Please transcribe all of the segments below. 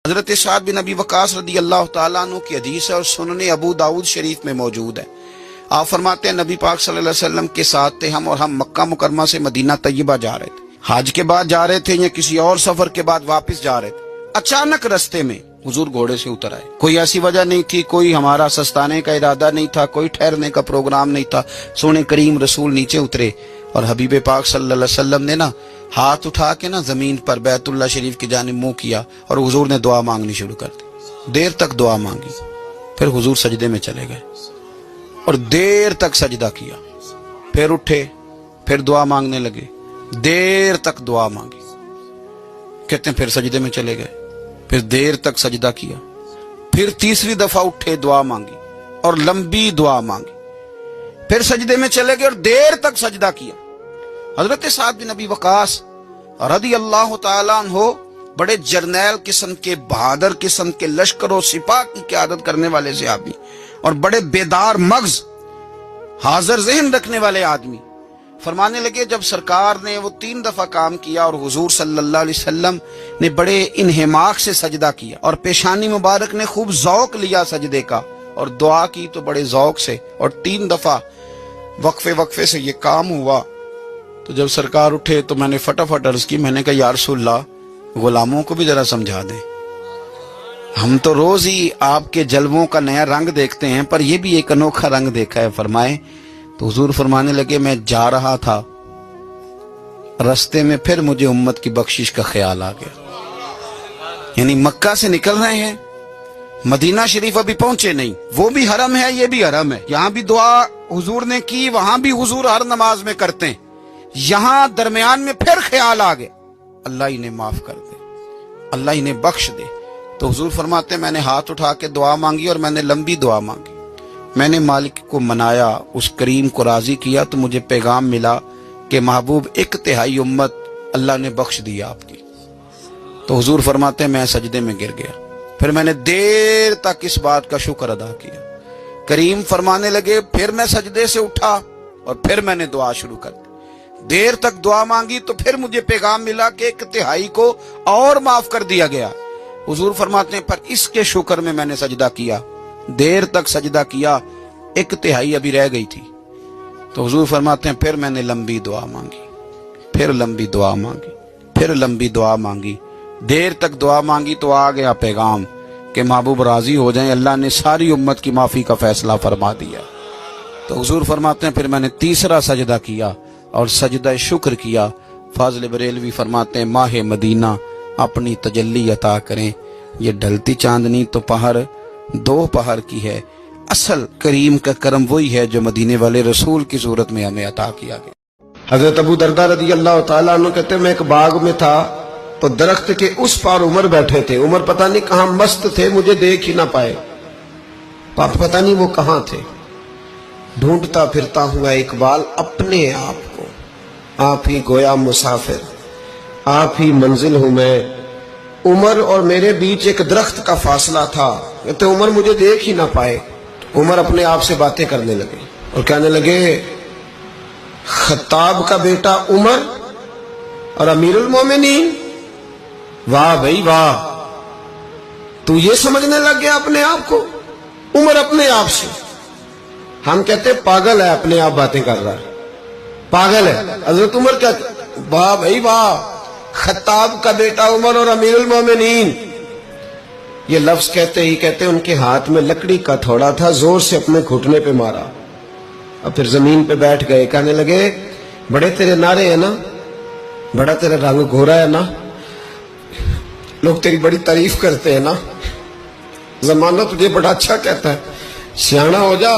حضرت سعد بن ابی وقاص رضی اللہ تعالیٰ عنہ کی حدیث ہے اور سنن ابو داؤد شریف میں موجود ہے۔ آپ فرماتے ہیں نبی پاک صلی اللہ علیہ وسلم کے ساتھ تھے ہم، اور ہم مکہ مکرمہ سے مدینہ طیبہ جا رہے تھے، حج کے بعد جا رہے تھے یا کسی اور سفر کے بعد واپس جا رہے تھے۔ اچانک رستے میں حضور گھوڑے سے اتر آئے، کوئی ایسی وجہ نہیں تھی، کوئی ہمارا سستانے کا ارادہ نہیں تھا، کوئی ٹھہرنے کا پروگرام نہیں تھا۔ سونے کریم رسول نیچے اترے اور حبیب پاک صلی اللہ علیہ وسلم نے نا ہاتھ اٹھا کے نا زمین پر بیت اللہ شریف کی جانب منہ کیا اور حضور نے دعا مانگنی شروع کر دی۔ دیر تک دعا مانگی، پھر حضور سجدے میں چلے گئے اور دیر تک سجدہ کیا، پھر اٹھے، پھر دعا مانگنے لگے، دیر تک دعا مانگی، کہتے ہیں پھر سجدے میں چلے گئے، پھر دیر تک سجدہ کیا، پھر تیسری دفعہ اٹھے دعا مانگی اور لمبی دعا مانگی، پھر سجدے میں چلے گئے اور دیر تک سجدہ کیا۔ حضرت سعد بن ابی وقاص رضی اللہ تعالیٰ عنہ بڑے جرنیل قسم کے، بہادر قسم کے، لشکر و سپاہ کی قیادت کرنے والے صحابی اور بڑے بیدار مغز، حاضر ذہن رکھنے والے آدمی، فرمانے لگے جب سرکار نے وہ 3 دفعہ کام کیا اور حضور صلی اللہ علیہ وسلم نے بڑے انہماک سے سجدہ کیا اور پیشانی مبارک نے خوب ذوق لیا سجدے کا اور دعا کی تو بڑے ذوق سے، اور 3 دفعہ وقفے سے یہ کام ہوا، تو جب سرکار اٹھے تو میں نے فٹافٹ عرض کی، میں نے کہا یا رسول اللہ غلاموں کو بھی ذرا سمجھا دیں، ہم تو روز ہی آپ کے جلووں کا نیا رنگ دیکھتے ہیں پر یہ بھی ایک انوکھا رنگ دیکھا ہے۔ فرمائے تو حضور فرمانے لگے میں جا رہا تھا، رستے میں پھر مجھے امت کی بخشش کا خیال آ گیا۔ یعنی مکہ سے نکل رہے ہیں، مدینہ شریف ابھی پہنچے نہیں، وہ بھی حرم ہے یہ بھی حرم ہے، یہاں بھی دعا حضور نے کی، وہاں بھی حضور ہر نماز میں کرتے ہیں، یہاں درمیان میں پھر خیال آ گیا اللہ انہیں معاف کر دے، اللہ انہیں بخش دے۔ تو حضور فرماتے ہیں میں نے ہاتھ اٹھا کے دعا مانگی اور میں نے لمبی دعا مانگی، میں نے مالک کو منایا، اس کریم کو راضی کیا، تو مجھے پیغام ملا کہ محبوب 1/3 امت اللہ نے بخش دی آپ کی۔ تو حضور فرماتے ہیں میں سجدے میں گر گیا، پھر میں نے دیر تک اس بات کا شکر ادا کیا۔ کریم فرمانے لگے پھر میں سجدے سے اٹھا اور پھر میں نے دعا شروع کر دی، دیر تک دعا مانگی تو پھر مجھے پیغام ملا کہ 1/3 کو اور معاف کر دیا گیا۔ حضور فرماتے ہیں پر اس کے شکر میں نے سجدہ کیا، دیر تک سجدہ کیا، 1/3 ابھی رہ گئی تھی۔ تو حضور فرماتے ہیں پھر میں نے لمبی دعا مانگی، پھر لمبی دعا مانگی، پھر لمبی دعا مانگی، دیر تک دعا مانگی تو آ گیا پیغام کہ محبوب راضی ہو جائیں، اللہ نے ساری امت کی معافی کا فیصلہ فرما دیا۔ تو حضور فرماتے ہیں پھر میں نے تیسرا سجدہ کیا اور سجدہ شکر کیا۔ فاضل بریلوی فرماتے ہیں ماہ مدینہ اپنی تجلی عطا کریں، یہ ڈھلتی چاندنی تو پہر 2 پہر کی ہے، اصل کریم کا کرم وہی ہے جو مدینے والے رسول کی صورت میں ہمیں عطا کیا گیا۔ حضرت ابو دردہ رضی اللہ تعالیٰ عنہ کہتے ہیں میں ایک باغ میں تھا تو درخت کے اس پار عمر بیٹھے تھے، عمر پتہ نہیں کہاں مست تھے، مجھے دیکھ ہی نہ پائے، پتہ نہیں وہ کہاں تھے۔ ڈھونڈتا پھرتا ہوا اقبال اپنے آپ کو، آپ ہی گویا مسافر، آپ ہی منزل ہوں میں، عمر اور میرے بیچ ایک درخت کا فاصلہ تھا، کہتے عمر مجھے دیکھ ہی نہ پائے۔ عمر اپنے آپ سے باتیں کرنے لگے اور کہنے لگے خطاب کا بیٹا عمر اور امیر المومنین، واہ بھائی واہ، تو یہ سمجھنے لگ گیا اپنے آپ کو؟ عمر اپنے آپ سے، ہم کہتے پاگل ہے، اپنے آپ باتیں کر رہا ہے، پاگل ہے۔ حضرت عمر کہتے واہ بھائی واہ، خطاب کا بیٹا عمر اور امیر المومنین، یہ لفظ کہتے ہی کہتے ان کے ہاتھ میں لکڑی کا تھوڑا تھا، زور سے اپنے گھٹنے پہ مارا اور پھر زمین پہ بیٹھ گئے۔ کہنے لگے بڑے تیرے نعرے ہیں نا، بڑا تیرا رنگ گھورا ہے نا، لوگ تیری بڑی تعریف کرتے ہیں نا، زمانہ تجھے بڑا اچھا کہتا ہے، سیانا ہو جا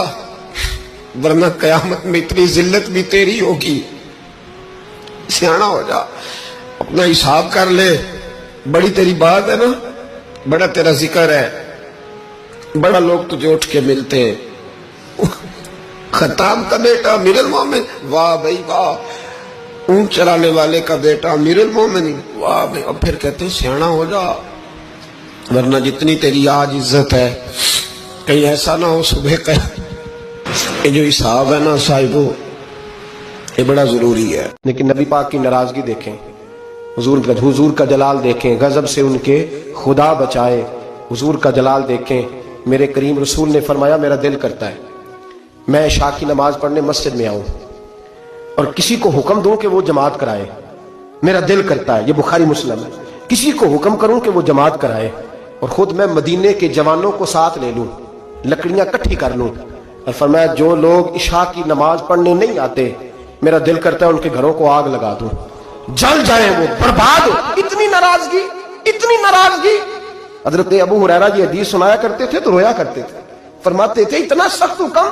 ورنہ قیامت میں اتنی ذلت بھی تیری ہوگی، سیانا ہو جا، اپنا حساب کر لے، بڑی تیری بات ہے نا، بڑا تیرا ذکر ہے، بڑا لوگ تجھے اٹھ کے ملتے ہیں۔ خطاب کا بیٹا امیر المومن، واہ بھائی واہ، اونٹ چلانے والے کا بیٹا امیر المومن، واہ بھائی، اور پھر کہتے ہیں سیانا ہو جا ورنہ جتنی تیری آج عزت ہے کہیں ایسا نہ ہو صبح کا۔ یہ جو حساب ہے نا صاحبو، یہ بڑا ضروری ہے۔ لیکن نبی پاک کی ناراضگی دیکھیں، حضور کا جلال دیکھیں، غضب سے ان کے خدا بچائے، حضور کا جلال دیکھیں۔ میرے کریم رسول نے فرمایا میرا دل کرتا ہے میں عشاء کی نماز پڑھنے مسجد میں آؤں اور کسی کو حکم دوں کہ وہ جماعت کرائے، میرا دل کرتا ہے، یہ بخاری مسلم ہے، کسی کو حکم کروں کہ وہ جماعت کرائے اور خود میں مدینے کے جوانوں کو ساتھ لے لوں، لکڑیاں کٹھی کر لوں، اور فرمایا جو لوگ عشاء کی نماز پڑھنے نہیں آتے میرا دل کرتا ہے ان کے گھروں کو آگ لگا دوں، جل جائیں، وہ برباد ہو۔ اتنی ناراضگی۔ حضرت ابو ہریرہ یہ حدیث سنایا کرتے تھے تو رویا کرتے تھے، فرماتے تھے اتنا سخت حکم،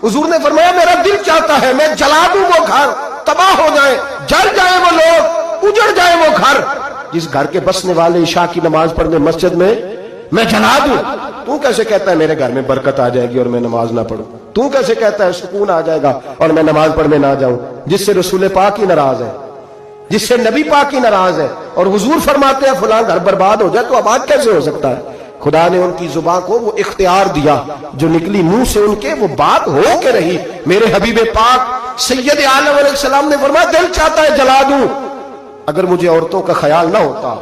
حضور نے فرمایا میرا دل چاہتا ہے میں جلا دوں وہ گھر، تباہ ہو جائیں، جل جائیں وہ لوگ، اجڑ جائیں وہ گھر جس گھر کے بسنے والے عشاء کی نماز پڑھنے مسجد میں جلا دوں۔ تو کیسے کہتا ہے میرے گھر میں برکت آ جائے گی اور میں نماز نہ پڑھوں؟ تو کیسے کہتا ہے سکون آ جائے گا اور میں نماز پڑھنے نہ جاؤں؟ جس سے رسول پاک ہی ناراض ہے، جس سے نبی پاک ہی ناراض ہے، اور حضور فرماتے ہیں فلاں گھر برباد ہو جائے تو آباد کیسے ہو سکتا ہے؟ خدا نے ان کی زبان کو وہ اختیار دیا، جو نکلی منہ سے ان کے وہ بات ہو کے رہی۔ میرے حبیب پاک سید عالم علیہ السلام نے فرمایا دل چاہتا ہے جلا دوں، اگر مجھے عورتوں کا خیال نہ ہوتا،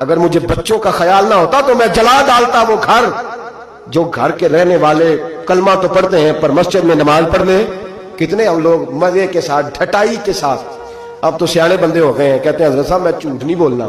اگر مجھے بچوں کا خیال نہ ہوتا تو میں جلا ڈالتا وہ گھر۔ جو گھر کے رہنے والے کلمہ تو پڑھتے ہیں پر مسجد میں نماز پڑھنے کتنے ہم لوگ مزے کے ساتھ، ڈھٹائی کے ساتھ، اب تو سیاڑے بندے ہو گئے ہیں، کہتے ہیں حضرت صاحب میں جھوٹ نہیں بولنا،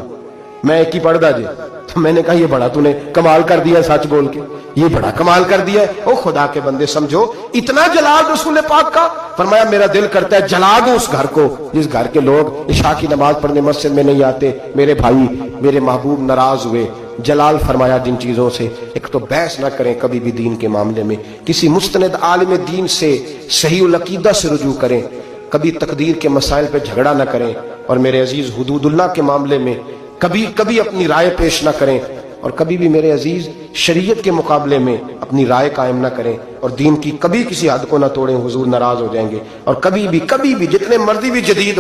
میں ایک ہی پڑھ دا جی۔ تو میں نے کہا یہ بڑا تو نے کمال کر دیا، سچ بول کے یہ بڑا کمال کر دیا ہے۔ او خدا کے بندے سمجھو اتنا جلال رسول پاک کا، فرمایا میرا دل کرتا ہے جلا دوں اس گھر کو جس گھر کے لوگ عشاء کی نماز پڑھنے مسجد میں نہیں آتے۔ میرے بھائی میرے محبوب ناراض ہوئے، جلال فرمایا جن چیزوں سے۔ ایک تو بحث نہ کریں کبھی بھی دین کے معاملے میں، کسی مستند عالم دین سے صحیح العقیدہ سے رجوع کریں، کبھی تقدیر کے مسائل پہ جھگڑا نہ کریں، اور میرے عزیز حدود اللہ کے معاملے میں کبھی اپنی رائے پیش نہ کریں، اور کبھی بھی میرے عزیز شریعت کے مقابلے میں اپنی رائے قائم نہ کریں، اور دین کی کبھی کسی حد کو نہ توڑیں، حضور ناراض ہو جائیں گے۔ اور کبھی بھی جتنے مرضی بھی جدید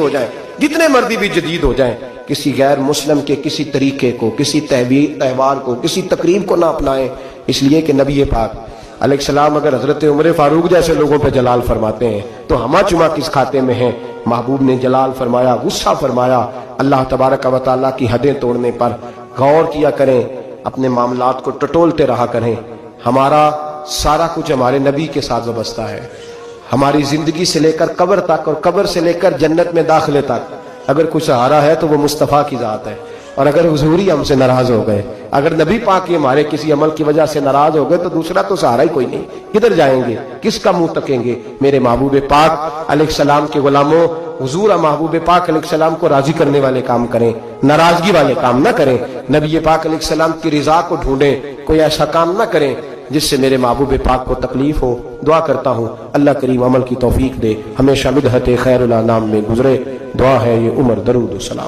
ہو جائیں کسی غیر مسلم کے کسی طریقے کو، کسی تہوار کو، کسی تقریب کو نہ اپنائیں، اس لیے کہ نبی پاک علیہ السلام اگر حضرت عمر فاروق جیسے لوگوں پہ جلال فرماتے ہیں تو ہما چما کس کھاتے میں ہیں؟ محبوب نے جلال فرمایا، غصہ فرمایا۔ اللہ تبارک و تعالیٰ کی حدیں توڑنے پر غور کیا کریں، اپنے معاملات کو ٹٹولتے رہا کریں۔ ہمارا سارا کچھ ہمارے نبی کے ساتھ وابستہ ہے، ہماری زندگی سے لے کر قبر تک اور قبر سے لے کر جنت میں داخلے تک اگر کچھ سہارا ہے تو وہ مصطفیٰ کی ذات ہے۔ اور اگر حضور ہی ہم سے ناراض ہو گئے، اگر نبی پاک ہمارے کسی عمل کی وجہ سے ناراض ہو گئے تو دوسرا تو سہارا ہی کوئی نہیں، کدھر جائیں گے، کس کا منہ تکیں گے؟ میرے محبوب پاک علیہ السلام کے غلاموں، حضور محبوب پاک علیہ السلام کو راضی کرنے والے کام کریں، ناراضگی والے کام نہ کریں۔ نبی پاک علیہ السلام کی رضا کو ڈھونڈیں، کوئی ایسا کام نہ کریں جس سے میرے محبوب پاک کو تکلیف ہو۔ دعا کرتا ہوں اللہ کریم عمل کی توفیق دے، ہمیشہ بدعت خیر الانام میں گزرے۔ دعا ہے یہ عمر، درود و سلام۔